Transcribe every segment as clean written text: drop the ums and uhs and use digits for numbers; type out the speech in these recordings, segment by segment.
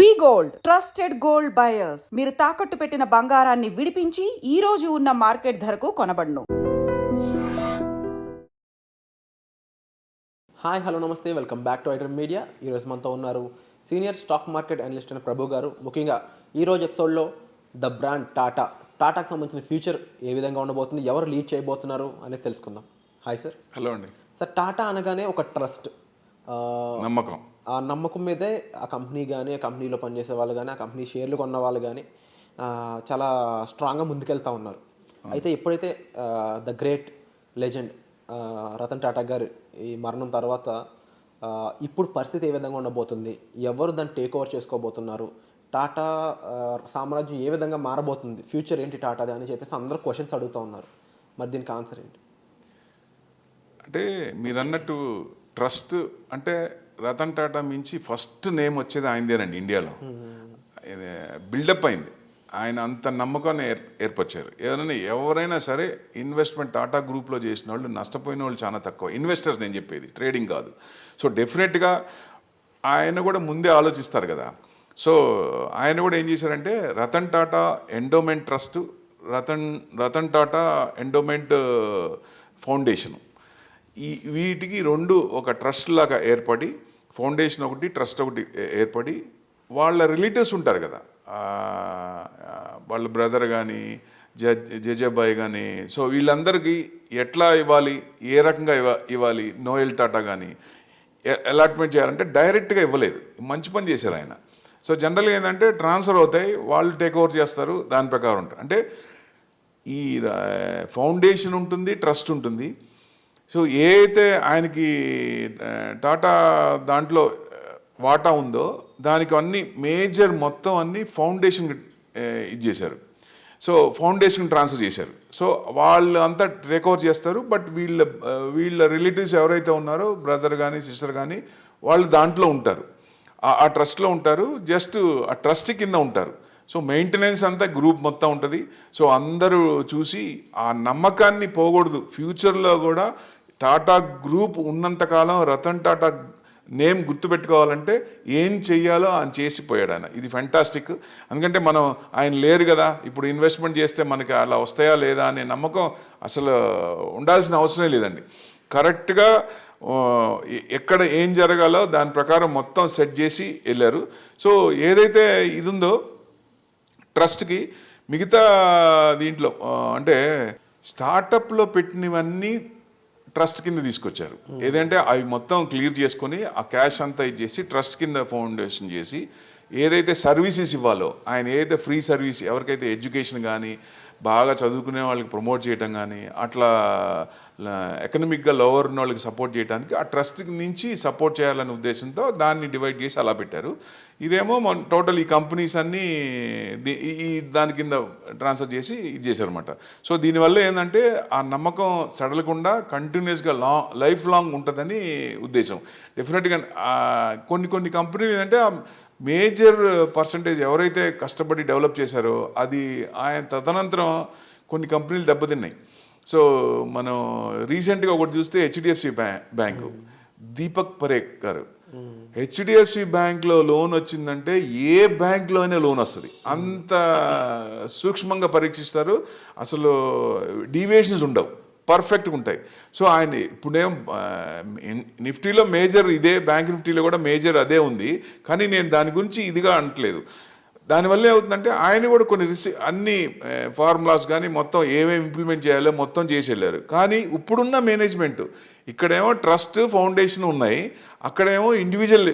వి gold trusted gold buyers. మీరు తాకట్టు పెట్టిన బంగారాన్ని విడిపించి ఈ రోజు ఉన్న మార్కెట్ ధరకు కొనబడును. హాయ్ హలో నమస్తే, welcome back to item media. ఈరోజు మనతో ఉన్నారు సీనియర్ స్టాక్ మార్కెట్ అనలిస్ట్ అయిన ప్రభు గారు. ముఖ్యంగా ఈరోజు ఎపిసోడ్లో ద బ్రాండ్ టాటాకు సంబంధించిన ఫ్యూచర్ ఏ విధంగా ఉండబోతుంది, ఎవరు లీడ్ చేయబోతున్నారు అనేది తెలుసుకుందాం. Hi sir. హలో అండి. సార్, టాటా అనగానే ఒక ట్రస్ట్, నమ్మకం. ఆ నమ్మకం మీదే ఆ కంపెనీ కానీ, ఆ కంపెనీలో పనిచేసే వాళ్ళు కానీ, ఆ కంపెనీ షేర్లు కొన్న వాళ్ళు కానీ చాలా స్ట్రాంగ్గా ముందుకెళ్తూ ఉన్నారు. అయితే ఎప్పుడైతే the great legend Ratan Tata గారు ఈ మరణం తర్వాత ఇప్పుడు పరిస్థితి ఏ విధంగా ఉండబోతుంది, ఎవరు దాన్ని టేక్ ఓవర్ చేసుకోబోతున్నారు, టాటా సామ్రాజ్యం ఏ విధంగా మారబోతుంది, ఫ్యూచర్ ఏంటి టాటాది అని చెప్పేసి అందరూ క్వశ్చన్స్ అడుగుతూ ఉన్నారు. మరి దీనికి ఆన్సర్ ఏంటి? అంటే మీరు అన్నట్టు ట్రస్ట్ అంటే రతన్ టాటా మించి ఫస్ట్ నేమ్ వచ్చేది ఆయనదేనండి ఇండియాలో. బిల్డప్ అయింది, ఆయన అంత నమ్మకాన్ని ఏర్పరిచారు. ఎవరైనా సరే ఇన్వెస్ట్మెంట్ టాటా గ్రూప్లో చేసిన వాళ్ళు నష్టపోయిన వాళ్ళు చాలా తక్కువ. ఇన్వెస్టర్స్ నేను చెప్పేది, ట్రేడింగ్ కాదు. సో డెఫినెట్గా ఆయన కూడా ముందే ఆలోచిస్తారు కదా. సో ఆయన కూడా ఏం చేశారంటే Ratan Tata endowment trust, Ratan Tata endowment foundation, వీటికి రెండు ఒక ట్రస్ట్ లాగా ఏర్పడి, ఫౌండేషన్ ఒకటి ట్రస్ట్ ఒకటి ఏర్పడి, వాళ్ళ రిలేటివ్స్ ఉంటారు కదా, వాళ్ళ బ్రదర్ కానీ జజబాయ్ కానీ, సో వీళ్ళందరికీ ఎట్లా ఇవ్వాలి, ఏ రకంగా ఇవ్వాలి, నోయల్ టాటా కానీ అలాట్మెంట్ చేయాలంటే డైరెక్ట్గా ఇవ్వలేదు. మంచి పని చేశారు ఆయన. సో జనరల్గా ఏంటంటే ట్రాన్స్ఫర్ అవుతాయి, వాళ్ళు టేక్ ఓవర్ చేస్తారు, దాని ప్రకారం ఉంటారు. అంటే ఈ ఫౌండేషన్ ఉంటుంది, ట్రస్ట్ ఉంటుంది. సో ఏ అయితే ఆయనకి టాటా దాంట్లో వాటా ఉందో దానికి అన్ని మేజర్ మొత్తం అన్ని ఫౌండేషన్ ఇది చేశారు. సో ఫౌండేషన్ ట్రాన్స్ఫర్ చేశారు. సో వాళ్ళు అంతా టేక్ ఓవర్ చేస్తారు. బట్ వీళ్ళ రిలేటివ్స్ ఎవరైతే ఉన్నారో, బ్రదర్ కానీ సిస్టర్ కానీ, వాళ్ళు దాంట్లో ఉంటారు, ఆ ట్రస్ట్లో ఉంటారు, జస్ట్ ఆ ట్రస్ట్ కింద ఉంటారు. సో మెయింటెనెన్స్ అంతా గ్రూప్ మొత్తం ఉంటుంది. సో అందరూ చూసి ఆ నమ్మకాన్ని పోకూడదు. ఫ్యూచర్లో కూడా టాటా గ్రూప్ ఉన్నంతకాలం రతన్ టాటా నేమ్ గుర్తుపెట్టుకోవాలంటే ఏం చెయ్యాలో ఆయన చేసిపోయాడు ఆయన. ఇది ఫ్యాంటాస్టిక్. ఎందుకంటే మనం ఆయన లేరు కదా, ఇప్పుడు ఇన్వెస్ట్మెంట్ చేస్తే మనకి అలా వస్తాయా లేదా అనే నమ్మకం అసలు ఉండాల్సిన అవసరం లేదండి. కరెక్ట్గా ఎక్కడ ఏం జరగాలో దాని ప్రకారం మొత్తం సెట్ చేసి వెళ్ళారు. సో ఏదైతే ఇది ఉందో ట్రస్ట్కి, మిగతా దీంట్లో అంటే స్టార్టప్లో పెట్టినవన్నీ ట్రస్ట్ కింద తీసుకొచ్చారు. ఏదంటే అవి మొత్తం క్లియర్ చేసుకొని ఆ క్యాష్ అంతా ఇచ్చేసి ట్రస్ట్ కింద ఫౌండేషన్ చేసి, ఏదైతే సర్వీసెస్ ఇవ్వాలో ఆయన, ఏదైతే ఫ్రీ సర్వీస్ ఎవరికైతే ఎడ్యుకేషన్ కానీ, బాగా చదువుకునే వాళ్ళకి ప్రమోట్ చేయడం కానీ, అట్లా ఎకనమిక్గా లోవర్ ఉన్న వాళ్ళకి సపోర్ట్ చేయడానికి ఆ ట్రస్ట్ నుంచి సపోర్ట్ చేయాలనే ఉద్దేశంతో దాన్ని డివైడ్ చేసి అలా పెట్టారు. ఇదేమో టోటల్ ఈ కంపెనీస్ అన్నీ ఈ దాని కింద ట్రాన్స్ఫర్ చేసి ఇది చేశారనమాట. సో దీనివల్ల ఏంటంటే ఆ నమ్మకం సడలకుండా కంటిన్యూస్గా లైఫ్ లాంగ్ ఉంటుందని ఉద్దేశం. డెఫినెట్గా కొన్ని కంపెనీలు ఏంటంటే మేజర్ పర్సంటేజ్ ఎవరైతే కష్టపడి డెవలప్ చేశారో అది ఆయన తదనంతరం కొన్ని కంపెనీలు దెబ్బతిన్నాయి. సో మనం రీసెంట్గా ఒకటి చూస్తే హెచ్డిఎఫ్సి బ్యాంకు, దీపక్ పరేఖ్ గారు, హెచ్డిఎఫ్సి బ్యాంక్లో లోన్ వచ్చిందంటే ఏ బ్యాంక్లో అయినా లోన్ వస్తుంది. అంత సూక్ష్మంగా పరీక్షిస్తారు, అసలు డీవియేషన్స్ ఉండవు, పర్ఫెక్ట్గా ఉంటాయి. సో ఆయన ఇప్పుడేం నిఫ్టీలో మేజర్ ఇదే, బ్యాంక్ నిఫ్టీలో కూడా మేజర్ అదే ఉంది. కానీ నేను దాని గురించి ఇదిగా అనట్లేదు. దానివల్ల ఏమవుతుందంటే ఆయన కూడా కొన్ని అన్ని ఫార్ములాస్ కానీ మొత్తం ఏమేమి ఇంప్లిమెంట్ చేయాలో మొత్తం చేసి వెళ్ళారు. కానీ ఇప్పుడున్న మేనేజ్మెంట్ ఇక్కడేమో ట్రస్ట్ ఫౌండేషన్ ఉన్నాయి, అక్కడేమో ఇండివిజువల్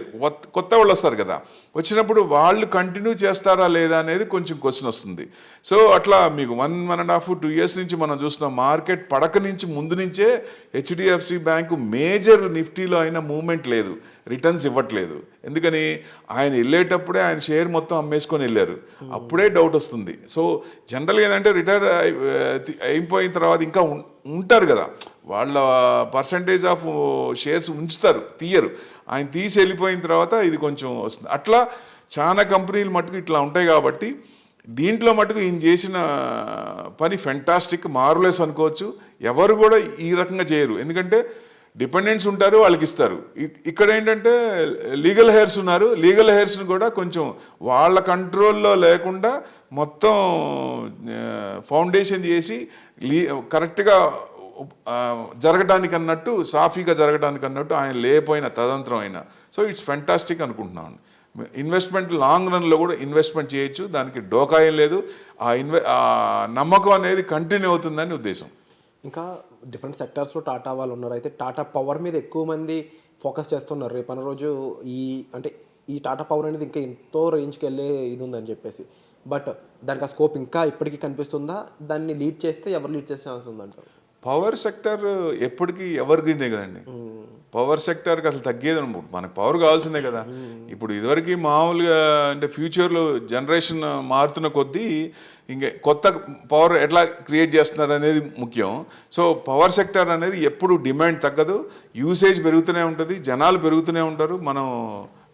కొత్త వాళ్ళు వస్తారు కదా, వచ్చినప్పుడు వాళ్ళు కంటిన్యూ చేస్తారా లేదా అనేది కొంచెం క్వశ్చన్ వస్తుంది. సో అట్లా మీకు 1.5-2 years నుంచి మనం చూస్తున్నాం, మార్కెట్ పడక నుంచి ముందు నుంచే హెచ్డిఎఫ్సి బ్యాంకు మేజర్ నిఫ్టీలో అయినా మూవ్మెంట్ లేదు, రిటర్న్స్ ఇవ్వట్లేదు. ఎందుకని ఆయన వెళ్ళేటప్పుడే ఆయన షేర్ మొత్తం అమ్మేసుకొని వెళ్ళారు, అప్పుడే డౌట్ వస్తుంది. సో జనరల్గా ఏంటంటే రిటైర్ అయిపోయిన తర్వాత ఇంకా ఉంటారు కదా, వాళ్ళ పర్సంటేజ్ ఆఫ్ షేర్స్ ఉంచుతారు, తీయరు. ఆయన తీసి వెళ్ళిపోయిన తర్వాత ఇది కొంచెం వస్తుంది. అట్లా చాలా కంపెనీలు మటుకు ఇట్లా ఉంటాయి. కాబట్టి దీంట్లో మటుకు ఈయన చేసిన పని ఫెంటాస్టిక్, మార్వలెస్ అనుకోవచ్చు. ఎవరు కూడా ఈ రకంగా చేయరు. ఎందుకంటే డిపెండెంట్స్ ఉంటారు, వాళ్ళకి ఇస్తారు. ఇక్కడ ఏంటంటే లీగల్ హెయిర్స్ ఉన్నారు, లీగల్ హెయిర్స్ని కూడా కొంచెం వాళ్ళ కంట్రోల్లో లేకుండా మొత్తం ఫౌండేషన్ చేసి కరెక్ట్గా జరగడానికి అన్నట్టు, సాఫీగా జరగడానికి అన్నట్టు ఆయన లేకపోయిన తదంత్రం అయినా. సో ఇట్స్ ఫెంటాస్టిక్ అనుకుంటున్నాను. ఇన్వెస్ట్మెంట్ లాంగ్ రన్లో కూడా ఇన్వెస్ట్మెంట్ చేయొచ్చు, దానికి డోకా ఏం లేదు. ఆ నమ్మకం అనేది కంటిన్యూ అవుతుందని ఉద్దేశం. ఇంకా డిఫరెంట్ సెక్టార్స్లో టాటా వాళ్ళు ఉన్నారు. అయితే టాటా పవర్ మీద ఎక్కువ మంది ఫోకస్ చేస్తున్నారు. రేపన్న రోజు ఈ టాటా పవర్ అనేది ఇంకా ఎంతో రేంజ్కి వెళ్ళే ఇది ఉందని చెప్పేసి. బట్ దానికి ఆ స్కోప్ ఇంకా ఇప్పటికీ కనిపిస్తుందా? దాన్ని లీడ్ చేస్తే ఎవరు లీడ్ చేసే ఛాన్స్ ఉందంటారు? పవర్ సెక్టర్ ఎప్పటికీ ఎవర్ గ్రీనే కదండి. పవర్ సెక్టర్కి అసలు తగ్గేది అనమాట. మనకు పవర్ కావాల్సిందే కదా. ఇప్పుడు ఇదివరకు మామూలుగా అంటే ఫ్యూచర్లో జనరేషన్ మారుతున్న కొద్దీ ఇంకా కొత్త పవర్ ఎట్లా క్రియేట్ చేస్తున్నారు అనేది ముఖ్యం. సో పవర్ సెక్టర్ అనేది ఎప్పుడు డిమాండ్ తగ్గదు, యూసేజ్ పెరుగుతూనే ఉంటుంది, జనాలు పెరుగుతూనే ఉంటారు. మనం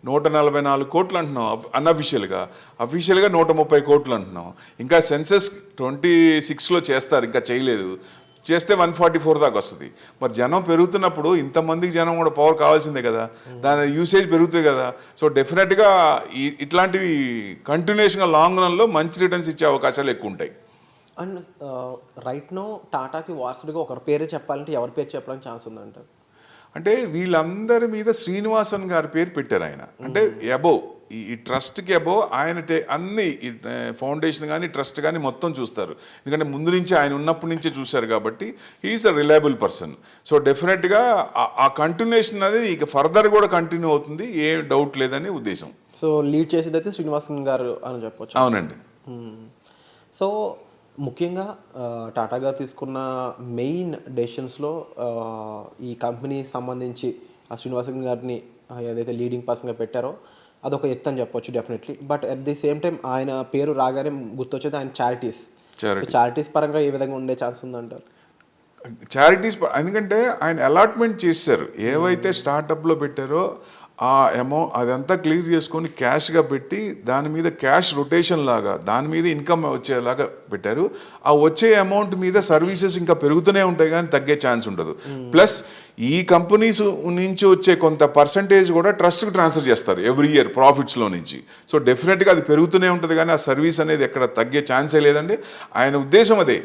144 కోట్లు అంటున్నాం అన్అఫిషియల్గా, అఫీషియల్గా 130 కోట్లు అంటున్నాం. ఇంకా సెన్సెస్ 26లో చేస్తారు, ఇంకా చేయలేదు. చేస్తే 144 దాకా వస్తుంది. మరి జనం పెరుగుతున్నప్పుడు ఇంతమందికి జనం కూడా పవర్ కావాల్సిందే కదా, దాని యూసేజ్ పెరుగుతుంది కదా. సో డెఫినెట్గా ఇట్లాంటివి కంటిన్యూషన్గా లాంగ్ రన్లో మంచి రిటర్న్స్ ఇచ్చే అవకాశాలు ఎక్కువ ఉంటాయి. అండ్ రైట్ నో టాటాకి వారసుడిగా ఒకరి పేరే చెప్పాలంటే ఎవరి పేరు చెప్పడానికి ఛాన్స్ ఉందంటారు? అంటే వీళ్ళందరి మీద శ్రీనివాసన్ గారి పేరు పెట్టారు ఆయన. అంటే అబోవ్ ఈ ట్రస్ట్కి అబోవ్ ఆయన అన్ని ఫౌండేషన్ కానీ ట్రస్ట్ కానీ మొత్తం చూస్తారు. ఎందుకంటే ముందు నుంచి ఆయన ఉన్నప్పటి నుంచే చూశారు కాబట్టి హీఈస్ అ రిలయబుల్ పర్సన్. సో డెఫినెట్గా ఆ కంటిన్యూషన్ అనేది ఇక ఫర్దర్ కూడా కంటిన్యూ అవుతుంది, ఏం డౌట్ లేదని ఉద్దేశం. సో లీడ్ చేసేది అయితే శ్రీనివాసన్ గారు అని చెప్పొచ్చు. అవునండి. సో ముఖ్యంగా టాటా గారు తీసుకున్న మెయిన్ డెసిషన్స్లో ఈ కంపెనీ సంబంధించి ఆ శ్రీనివాసన్ గారిని ఏదైతే లీడింగ్ పర్సన్గా పెట్టారో అదొక ఎత్తు అని చెప్పొచ్చు definitely. But at the same time ఆయన పేరు రాగానే గుర్తొచ్చేది ఆయన చారిటీస్ పరంగా ఏ విధంగా ఉండే ఛాన్స్ ఉందంటారు? చారిటీస్ ఎందుకంటే ఆయన అలాట్మెంట్ చేశారు, ఏవైతే స్టార్టప్లో పెట్టారో ఆ అమౌంట్ అదంతా క్లియర్ చేసుకొని క్యాష్గా పెట్టి దాని మీద క్యాష్ రొటేషన్ లాగా దాని మీద ఇన్కమ్ వచ్చేలాగా పెట్టారు. ఆ వచ్చే అమౌంట్ మీద సర్వీసెస్ ఇంకా పెరుగుతూనే ఉంటాయి కానీ తగ్గే ఛాన్స్ ఉండదు. ప్లస్ ఈ కంపెనీస్ నుంచి వచ్చే కొంత పర్సంటేజ్ కూడా ట్రస్ట్కి ట్రాన్స్ఫర్ చేస్తారు ఎవ్రీ ఇయర్ ప్రాఫిట్స్లో నుంచి. సో డెఫినెట్గా అది పెరుగుతూనే ఉంటుంది కానీ ఆ సర్వీస్ అనేది ఎక్కడ తగ్గే ఛాన్సే లేదండి. ఆయన ఉద్దేశం అదే,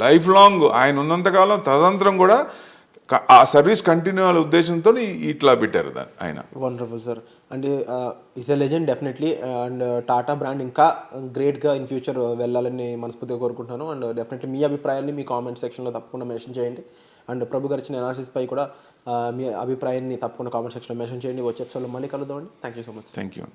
లైఫ్ లాంగ్ ఆయన ఉన్నంతకాలం తదనంతరం కూడా ఆ సర్వీస్ కంటిన్యూ అయ్యే ఉద్దేశంతో ఇట్లా పెట్టారు దాన్ని ఆయన. Wonderful sir. అంటే is a legend definitely. And Tata brand ఇంకా గ్రేట్గా ఇన్ ఫ్యూచర్ వెళ్ళాలని మనస్ఫూర్తిగా కోరుకుంటున్నాను. అండ్ డెఫినెట్లీ మీ అభిప్రాయాన్ని మీ కామెంట్ సెక్షన్లో తప్పకుండా మెన్షన్ చేయండి. అండ్ ప్రభు గారు ఇచ్చిన అనాలిసిస్ పై కూడా మీ అభిప్రాయాన్ని తప్పకుండా కామెంట్ సెక్షన్లో మెన్షన్ చేయండి. వచ్చే ఎపిసోడ్లో మళ్ళీ కలుద్దామండి. Thank you so much. Thank you.